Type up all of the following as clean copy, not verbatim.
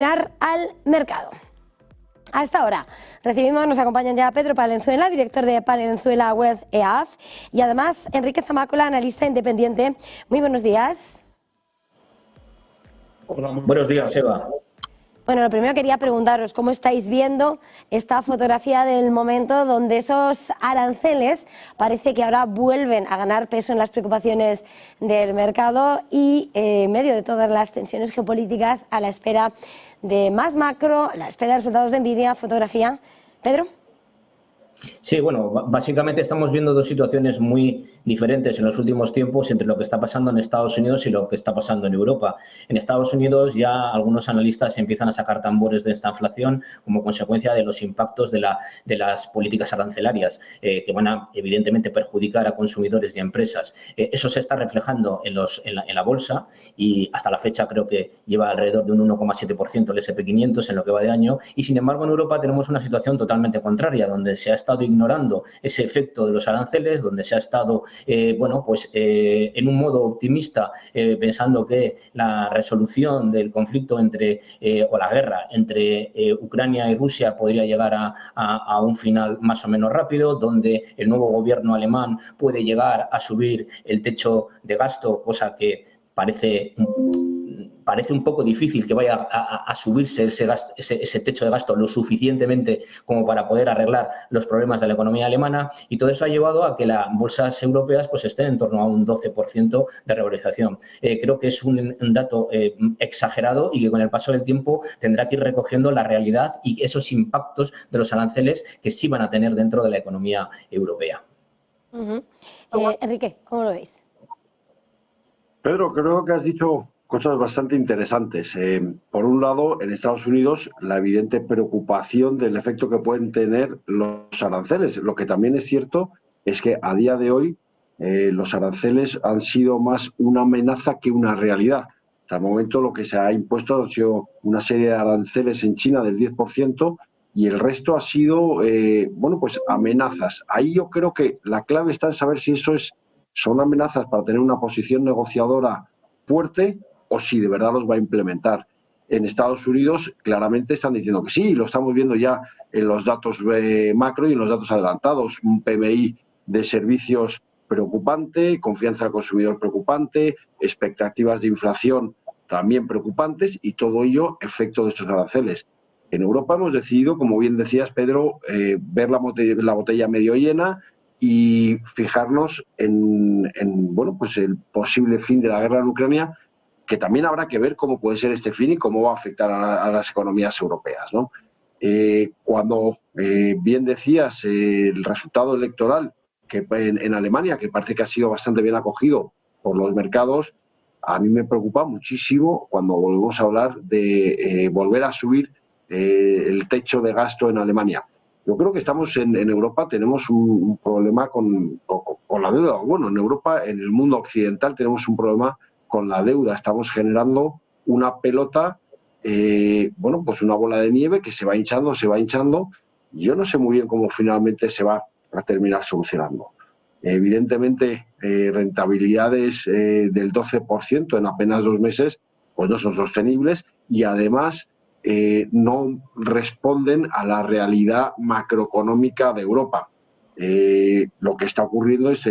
al mercado. A esta hora nos acompañan ya Pedro Palenzuela, director de Palenzuela Wealth EAF, y además Enrique Zamácola, analista independiente. Muy buenos días. Hola, muy buenos días, Eva. Bueno, lo primero quería preguntaros cómo estáis viendo esta fotografía del momento donde esos aranceles parece que ahora vuelven a ganar peso en las preocupaciones del mercado y en medio de todas las tensiones geopolíticas a la espera de más macro, a la espera de resultados de Nvidia. Fotografía. Pedro. Sí, bueno, básicamente estamos viendo dos situaciones muy diferentes en los últimos tiempos entre lo que está pasando en Estados Unidos y lo que está pasando en Europa. En Estados Unidos ya algunos analistas empiezan a sacar tambores de esta inflación como consecuencia de los impactos de las políticas arancelarias que van a evidentemente perjudicar a consumidores y a empresas. Eso se está reflejando en la bolsa y hasta la fecha creo que lleva alrededor de un 1,7% el S&P 500 en lo que va de año, y sin embargo en Europa tenemos una situación totalmente contraria, donde se ha estado ignorando ese efecto de los aranceles, donde se ha estado en un modo optimista, pensando que la resolución del conflicto o la guerra entre Ucrania y Rusia podría llegar a un final más o menos rápido, donde el nuevo gobierno alemán puede llegar a subir el techo de gasto, cosa que parece un poco difícil que vaya a subirse ese techo de gasto lo suficientemente como para poder arreglar los problemas de la economía alemana, y todo eso ha llevado a que las bolsas europeas pues estén en torno a un 12% de revalorización. Creo que es un dato exagerado y que con el paso del tiempo tendrá que ir recogiendo la realidad y esos impactos de los aranceles que sí van a tener dentro de la economía europea. Enrique, ¿cómo lo veis? Pedro, creo que has dicho cosas bastante interesantes. Por un lado, en Estados Unidos, la evidente preocupación del efecto que pueden tener los aranceles. Lo que también es cierto es que a día de hoy los aranceles han sido más una amenaza que una realidad. Hasta el momento lo que se ha impuesto ha sido una serie de aranceles en China del 10% y el resto ha sido, amenazas. Ahí yo creo que la clave está en saber si son amenazas para tener una posición negociadora fuerte o si de verdad los va a implementar. En Estados Unidos claramente están diciendo que sí, lo estamos viendo ya en los datos macro y en los datos adelantados. Un PMI de servicios preocupante, confianza del consumidor preocupante, expectativas de inflación también preocupantes, y todo ello efecto de estos aranceles. En Europa hemos decidido, como bien decías, Pedro, ver la botella medio llena y fijarnos en el posible fin de la guerra en Ucrania, que también habrá que ver cómo puede ser este fin y cómo va a afectar a las economías europeas, ¿no? Cuando bien decías el resultado electoral que en Alemania, que parece que ha sido bastante bien acogido por los mercados, a mí me preocupa muchísimo cuando volvemos a hablar de volver a subir el techo de gasto en Alemania. Yo creo que estamos en Europa, tenemos un problema con la deuda. Bueno, en Europa, en el mundo occidental, tenemos un problema con la deuda. Estamos generando una pelota, una bola de nieve que se va hinchando. Yo no sé muy bien cómo finalmente se va a terminar solucionando. Evidentemente, rentabilidades del 12% en apenas 2 meses, pues no son sostenibles, y además no responden a la realidad macroeconómica de Europa. Lo que está ocurriendo es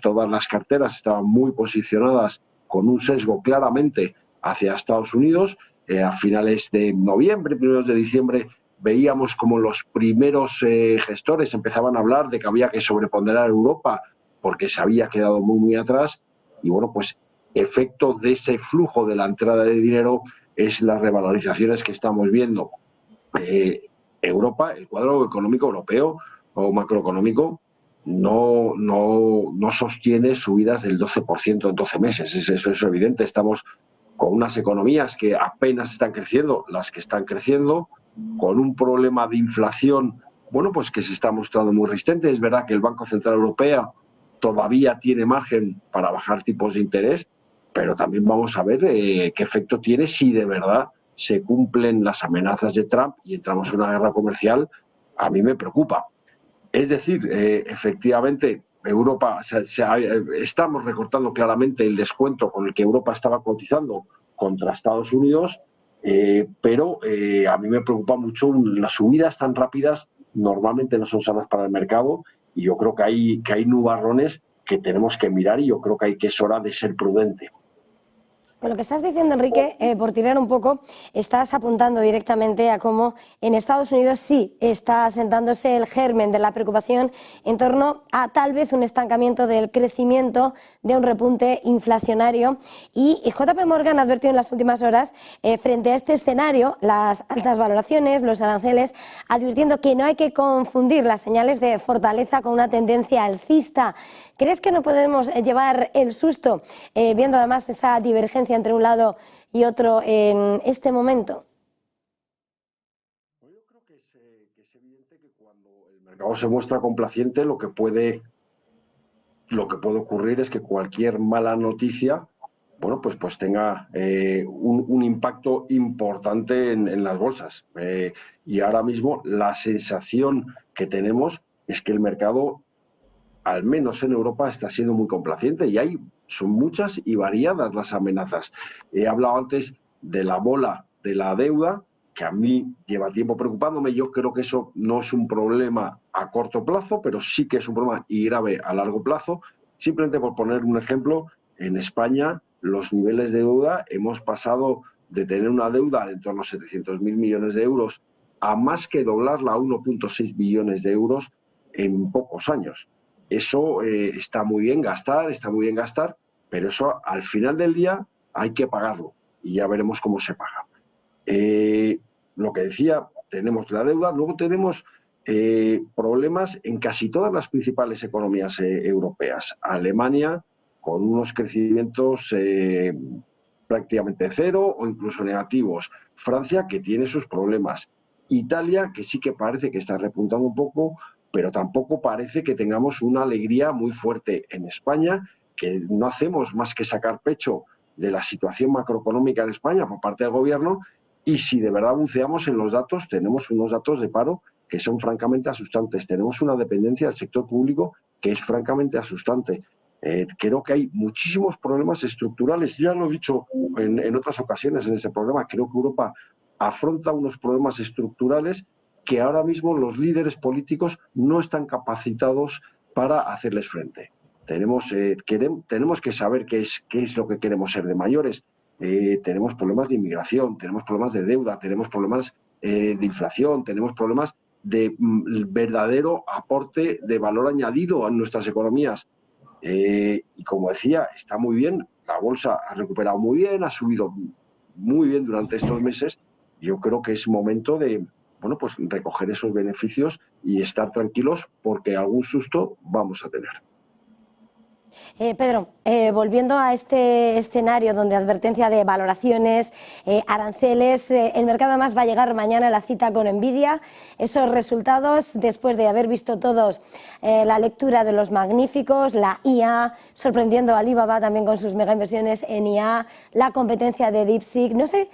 todas las carteras estaban muy posicionadas con un sesgo claramente hacia Estados Unidos. A finales de noviembre, primeros de diciembre, veíamos como los primeros gestores empezaban a hablar de que había que sobreponderar Europa porque se había quedado muy atrás, y efecto de ese flujo de la entrada de dinero es las revalorizaciones que estamos viendo. Europa, el cuadro económico europeo o macroeconómico no sostiene subidas del 12% en 12 meses. Eso es evidente. Estamos con unas economías que apenas están creciendo, las que están creciendo, con un problema de inflación, que se está mostrando muy resistente. Es verdad que el Banco Central Europeo todavía tiene margen para bajar tipos de interés, pero también vamos a ver qué efecto tiene si de verdad se cumplen las amenazas de Trump y entramos en una guerra comercial. A mí me preocupa. Es decir, efectivamente, Europa, estamos recortando claramente el descuento con el que Europa estaba cotizando contra Estados Unidos, pero a mí me preocupa mucho las subidas tan rápidas, normalmente no son sanas para el mercado y yo creo que hay nubarrones que tenemos que mirar y yo creo que es hora de ser prudente. Con lo que estás diciendo, Enrique, por tirar un poco, estás apuntando directamente a cómo en Estados Unidos sí está asentándose el germen de la preocupación en torno a tal vez un estancamiento del crecimiento, de un repunte inflacionario. Y JP Morgan ha advertido en las últimas horas, frente a este escenario, las altas valoraciones, los aranceles, advirtiendo que no hay que confundir las señales de fortaleza con una tendencia alcista. ¿Crees que no podemos llevar el susto, viendo además esa divergencia entre un lado y otro en este momento? Yo creo que es evidente que cuando el mercado se muestra complaciente, lo que puede ocurrir es que cualquier mala noticia, bueno, pues tenga un impacto importante en las bolsas. Y ahora mismo la sensación que tenemos es que el mercado, al menos en Europa, está siendo muy complaciente y son muchas y variadas las amenazas. He hablado antes de la bola de la deuda, que a mí lleva tiempo preocupándome. Yo creo que eso no es un problema a corto plazo, pero sí que es un problema y grave a largo plazo. Simplemente por poner un ejemplo, en España los niveles de deuda hemos pasado de tener una deuda de en torno a 700.000 millones de euros a más que doblarla a 1,6 billones de euros en pocos años. Eso está muy bien gastar, pero eso al final del día hay que pagarlo y ya veremos cómo se paga. Lo que decía, tenemos la deuda, luego tenemos problemas en casi todas las principales economías europeas. Alemania, con unos crecimientos prácticamente cero o incluso negativos. Francia, que tiene sus problemas. Italia, que sí que parece que está repuntando un poco, pero tampoco parece que tengamos una alegría muy fuerte. En España, que no hacemos más que sacar pecho de la situación macroeconómica de España por parte del gobierno, y si de verdad buceamos en los datos, tenemos unos datos de paro que son francamente asustantes. Tenemos una dependencia del sector público que es francamente asustante. Creo que hay muchísimos problemas estructurales. Ya lo he dicho en otras ocasiones en ese programa. Creo que Europa afronta unos problemas estructurales que ahora mismo los líderes políticos no están capacitados para hacerles frente. Tenemos que saber qué es lo que queremos ser de mayores. Tenemos problemas de inmigración, tenemos problemas de deuda, tenemos problemas de inflación, tenemos problemas de verdadero aporte de valor añadido a nuestras economías. Y como decía, está muy bien, la bolsa ha recuperado muy bien, ha subido muy bien durante estos meses. Yo creo que es momento de, bueno, pues recoger esos beneficios y estar tranquilos porque algún susto vamos a tener. Pedro, volviendo a este escenario donde advertencia de valoraciones, aranceles, el mercado además va a llegar mañana a la cita con Nvidia. Esos resultados, después de haber visto todos la lectura de los magníficos, la IA, sorprendiendo a Alibaba también con sus mega inversiones en IA, la competencia de DeepSeek, no sé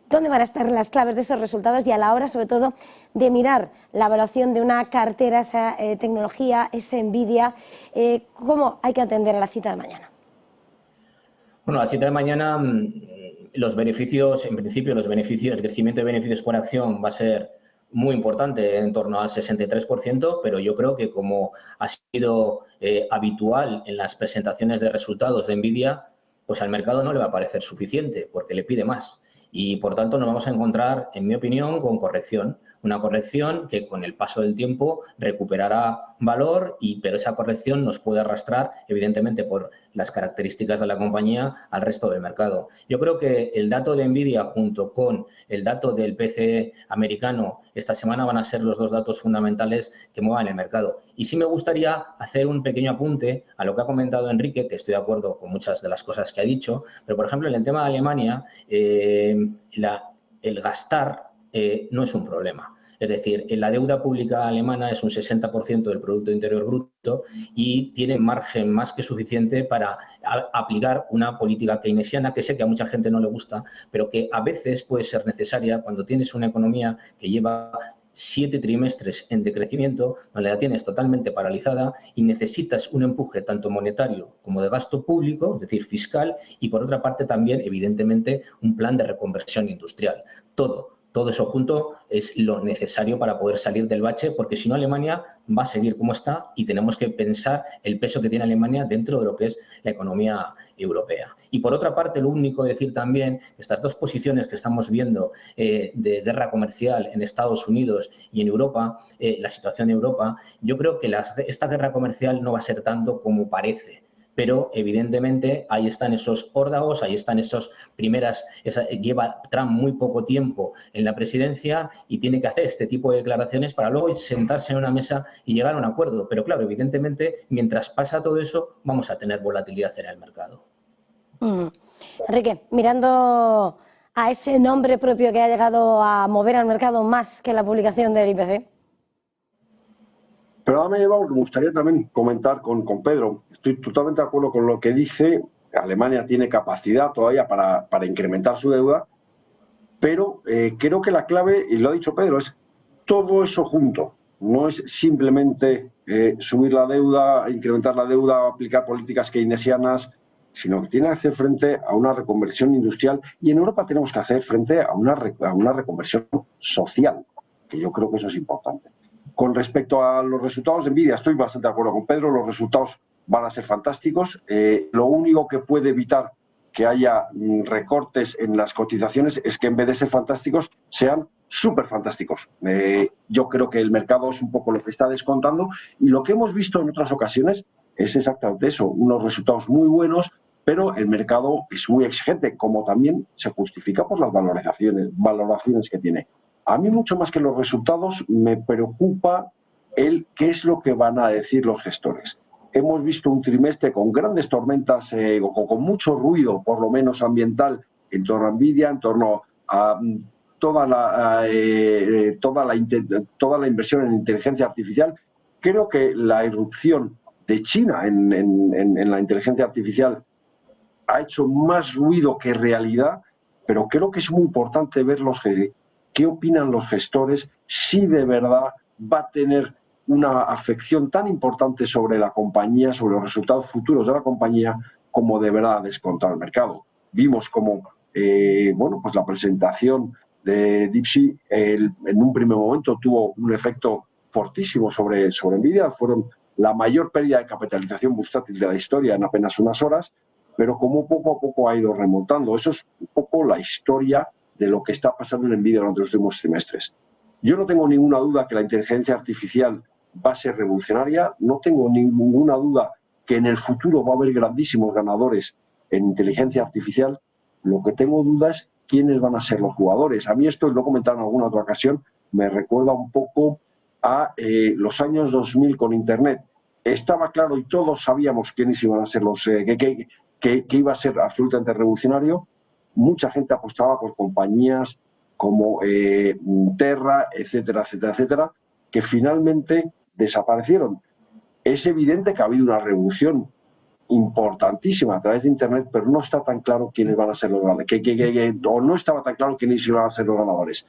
dónde van a estar las claves de esos resultados y a la hora sobre todo de mirar la evaluación de una cartera, esa tecnología, esa Nvidia, ¿cómo hay que atender a la cita de mañana? Bueno, la cita de mañana, los beneficios, en principio, el crecimiento de beneficios por acción va a ser muy importante, en torno al 63%, pero yo creo que como ha sido habitual en las presentaciones de resultados de Nvidia, pues al mercado no le va a parecer suficiente porque le pide más. Y, por tanto, nos vamos a encontrar, en mi opinión, con corrección. Una corrección que con el paso del tiempo recuperará valor, pero esa corrección nos puede arrastrar, evidentemente, por las características de la compañía al resto del mercado. Yo creo que el dato de Nvidia junto con el dato del PCE americano esta semana van a ser los dos datos fundamentales que muevan el mercado. Y sí me gustaría hacer un pequeño apunte a lo que ha comentado Enrique, que estoy de acuerdo con muchas de las cosas que ha dicho, pero, por ejemplo, en el tema de Alemania, el gastar no es un problema. Es decir, la deuda pública alemana es un 60% del Producto Interior Bruto y tiene margen más que suficiente para aplicar una política keynesiana que sé que a mucha gente no le gusta, pero que a veces puede ser necesaria cuando tienes una economía que lleva 7 trimestres en decrecimiento, donde la tienes totalmente paralizada y necesitas un empuje tanto monetario como de gasto público, es decir, fiscal, y por otra parte también, evidentemente, un plan de reconversión industrial. Todo eso junto es lo necesario para poder salir del bache, porque si no Alemania va a seguir como está y tenemos que pensar el peso que tiene Alemania dentro de lo que es la economía europea. Y por otra parte, lo único decir también, estas dos posiciones que estamos viendo de guerra comercial en Estados Unidos y en Europa, la situación de Europa, yo creo que esta guerra comercial no va a ser tanto como parece. Pero evidentemente ahí están esos órdagos, ahí están lleva Trump muy poco tiempo en la presidencia y tiene que hacer este tipo de declaraciones para luego sentarse en una mesa y llegar a un acuerdo. Pero claro, evidentemente, mientras pasa todo eso, vamos a tener volatilidad en el mercado. Enrique, mirando a ese nombre propio que ha llegado a mover al mercado más que la publicación del IPC. Pero ahora me gustaría también comentar con Pedro. Estoy totalmente de acuerdo con lo que dice. Alemania tiene capacidad todavía para incrementar su deuda, pero creo que la clave, y lo ha dicho Pedro, es todo eso junto. No es simplemente subir la deuda, incrementar la deuda, aplicar políticas keynesianas, sino que tiene que hacer frente a una reconversión industrial. Y en Europa tenemos que hacer frente a una reconversión social, que yo creo que eso es importante. Con respecto a los resultados de Nvidia, estoy bastante de acuerdo con Pedro, los resultados van a ser fantásticos. Lo único que puede evitar que haya recortes en las cotizaciones es que en vez de ser fantásticos, sean súper fantásticos. Yo creo que el mercado es un poco lo que está descontando y lo que hemos visto en otras ocasiones es exactamente eso, unos resultados muy buenos, pero el mercado es muy exigente, como también se justifica por las valoraciones que tiene. A mí, mucho más que los resultados, me preocupa qué es lo que van a decir los gestores. Hemos visto un trimestre con grandes tormentas, con mucho ruido, por lo menos ambiental, en torno a Nvidia, en torno a toda la inversión en inteligencia artificial. Creo que la irrupción de China en la inteligencia artificial ha hecho más ruido que realidad, pero creo que es muy importante ver qué opinan los gestores, si de verdad va a tener una afección tan importante sobre la compañía, sobre los resultados futuros de la compañía, como de verdad descontar el mercado. Vimos como pues la presentación de DeepSeek en un primer momento tuvo un efecto fortísimo sobre Nvidia, fueron la mayor pérdida de capitalización bursátil de la historia en apenas unas horas, pero como poco a poco ha ido remontando. Eso es un poco la historia de lo que está pasando en Nvidia durante los últimos trimestres. Yo no tengo ninguna duda que la inteligencia artificial va a ser revolucionaria, no tengo ninguna duda que en el futuro va a haber grandísimos ganadores en inteligencia artificial. Lo que tengo duda es quiénes van a ser los jugadores. A mí esto, lo he comentado en alguna otra ocasión, me recuerda un poco a los años 2000 con Internet. Estaba claro y todos sabíamos quiénes iban a ser que iba a ser absolutamente revolucionario. Mucha gente apostaba por compañías como Terra, etcétera, etcétera, etcétera, que finalmente desaparecieron. Es evidente que ha habido una revolución importantísima a través de Internet, pero no está tan claro quiénes van a ser los ganadores, o no estaba tan claro quiénes iban a ser los ganadores.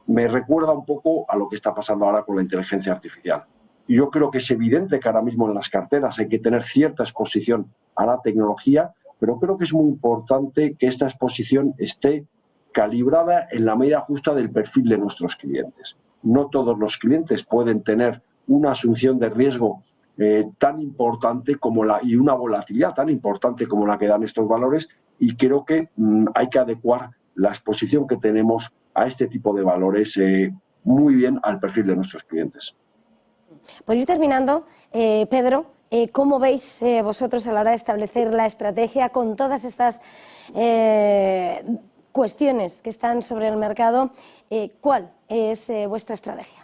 Me recuerda un poco a lo que está pasando ahora con la inteligencia artificial. Yo creo que es evidente que ahora mismo en las carteras hay que tener cierta exposición a la tecnología, pero creo que es muy importante que esta exposición esté calibrada en la medida justa del perfil de nuestros clientes. No todos los clientes pueden tener una asunción de riesgo tan importante y una volatilidad tan importante como la que dan estos valores, y creo que hay que adecuar la exposición que tenemos a este tipo de valores muy bien al perfil de nuestros clientes. Por ir terminando, Pedro, ¿cómo veis vosotros a la hora de establecer la estrategia con todas estas cuestiones que están sobre el mercado? ¿Cuál es vuestra estrategia?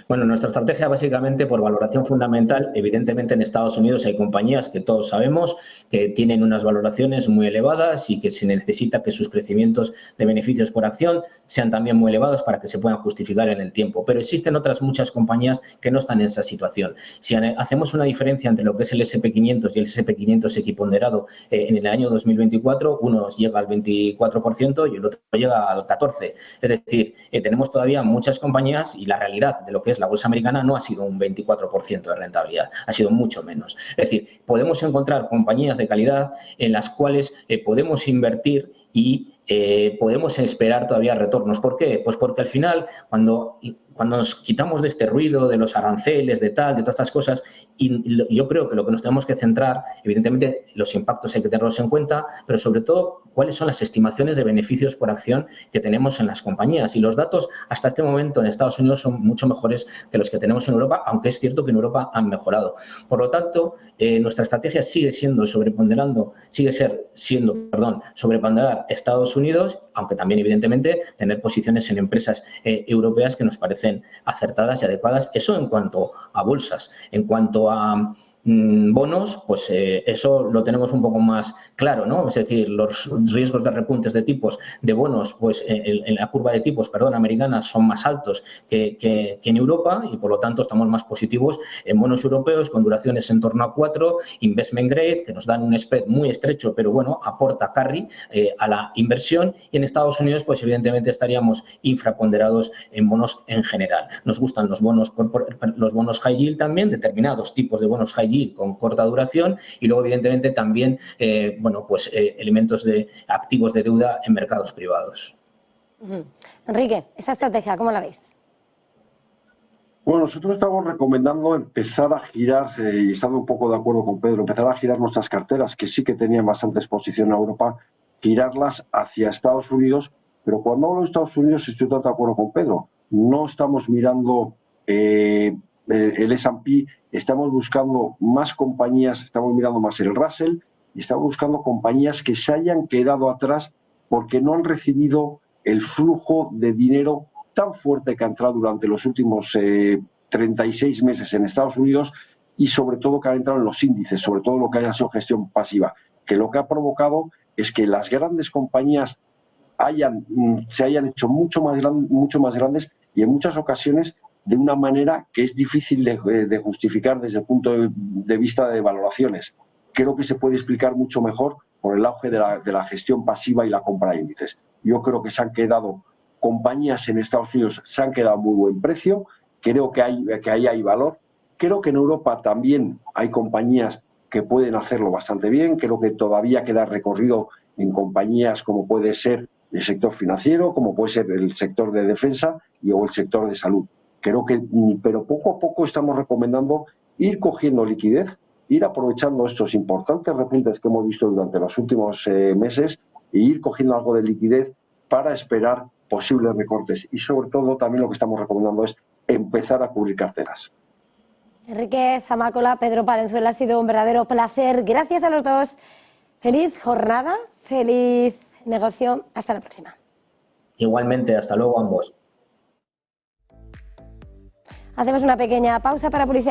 Bueno, nuestra estrategia básicamente por valoración fundamental, evidentemente en Estados Unidos hay compañías que todos sabemos que tienen unas valoraciones muy elevadas y que se necesita que sus crecimientos de beneficios por acción sean también muy elevados para que se puedan justificar en el tiempo. Pero existen otras muchas compañías que no están en esa situación. Si hacemos una diferencia entre lo que es el SP500 y el SP500 equiponderado en el año 2024, uno llega al 24% y el otro llega al 14%. Es decir, tenemos todavía muchas compañías y la realidad de lo que es la bolsa americana no ha sido un 24% de rentabilidad, ha sido mucho menos. Es decir, podemos encontrar compañías de calidad en las cuales podemos invertir y podemos esperar todavía retornos. ¿Por qué? Pues porque al final, cuando nos quitamos de este ruido, de los aranceles, de todas estas cosas, y yo creo que lo que nos tenemos que centrar, evidentemente los impactos hay que tenerlos en cuenta, pero sobre todo cuáles son las estimaciones de beneficios por acción que tenemos en las compañías. Y los datos hasta este momento en Estados Unidos son mucho mejores que los que tenemos en Europa, aunque es cierto que en Europa han mejorado. Por lo tanto, nuestra estrategia sigue siendo sobreponderar Estados Unidos, aunque también evidentemente tener posiciones en empresas europeas que nos parecen acertadas y adecuadas. Eso en cuanto a bolsas. En cuanto a bonos, pues eso lo tenemos un poco más claro, ¿no? Es decir, los riesgos de repuntes de tipos de bonos, pues en la curva de tipos, americana son más altos que en Europa y por lo tanto estamos más positivos en bonos europeos con duraciones en torno a 4, investment grade, que nos dan un spread muy estrecho, pero bueno, aporta carry a la inversión, y en Estados Unidos, pues evidentemente estaríamos infraponderados en bonos en general. Nos gustan los bonos high yield también, determinados tipos de bonos high yield con corta duración, y luego evidentemente también elementos de activos de deuda en mercados privados. Enrique, esa estrategia, ¿cómo la veis? Bueno, nosotros estamos recomendando empezar a girar, y estando un poco de acuerdo con Pedro, empezar a girar nuestras carteras, que sí que tenían bastante exposición a Europa, girarlas hacia Estados Unidos, pero cuando hablo de Estados Unidos estoy totalmente de acuerdo con Pedro. No estamos mirando el S&P, estamos buscando más compañías, estamos mirando más el Russell y estamos buscando compañías que se hayan quedado atrás porque no han recibido el flujo de dinero tan fuerte que ha entrado durante los últimos 36 meses en Estados Unidos, y sobre todo que ha entrado en los índices, sobre todo lo que haya sido gestión pasiva, que lo que ha provocado es que las grandes compañías se hayan hecho mucho más grandes y en muchas ocasiones de una manera que es difícil de justificar desde el punto de vista de valoraciones. Creo que se puede explicar mucho mejor por el auge de la gestión pasiva y la compra de índices. Yo creo que se han quedado compañías en Estados Unidos, se han quedado a muy buen precio, creo que ahí hay valor. Creo que en Europa también hay compañías que pueden hacerlo bastante bien, creo que todavía queda recorrido en compañías como puede ser el sector financiero, como puede ser el sector de defensa o el sector de salud. Creo que, pero poco a poco estamos recomendando ir cogiendo liquidez, ir aprovechando estos importantes repuntes que hemos visto durante los últimos meses e ir cogiendo algo de liquidez para esperar posibles recortes. Y sobre todo también lo que estamos recomendando es empezar a cubrir carteras. Enrique Zamácola, Pedro Palenzuela, ha sido un verdadero placer. Gracias a los dos. Feliz jornada, feliz negocio. Hasta la próxima. Igualmente, hasta luego ambos. Hacemos una pequeña pausa para publicidad.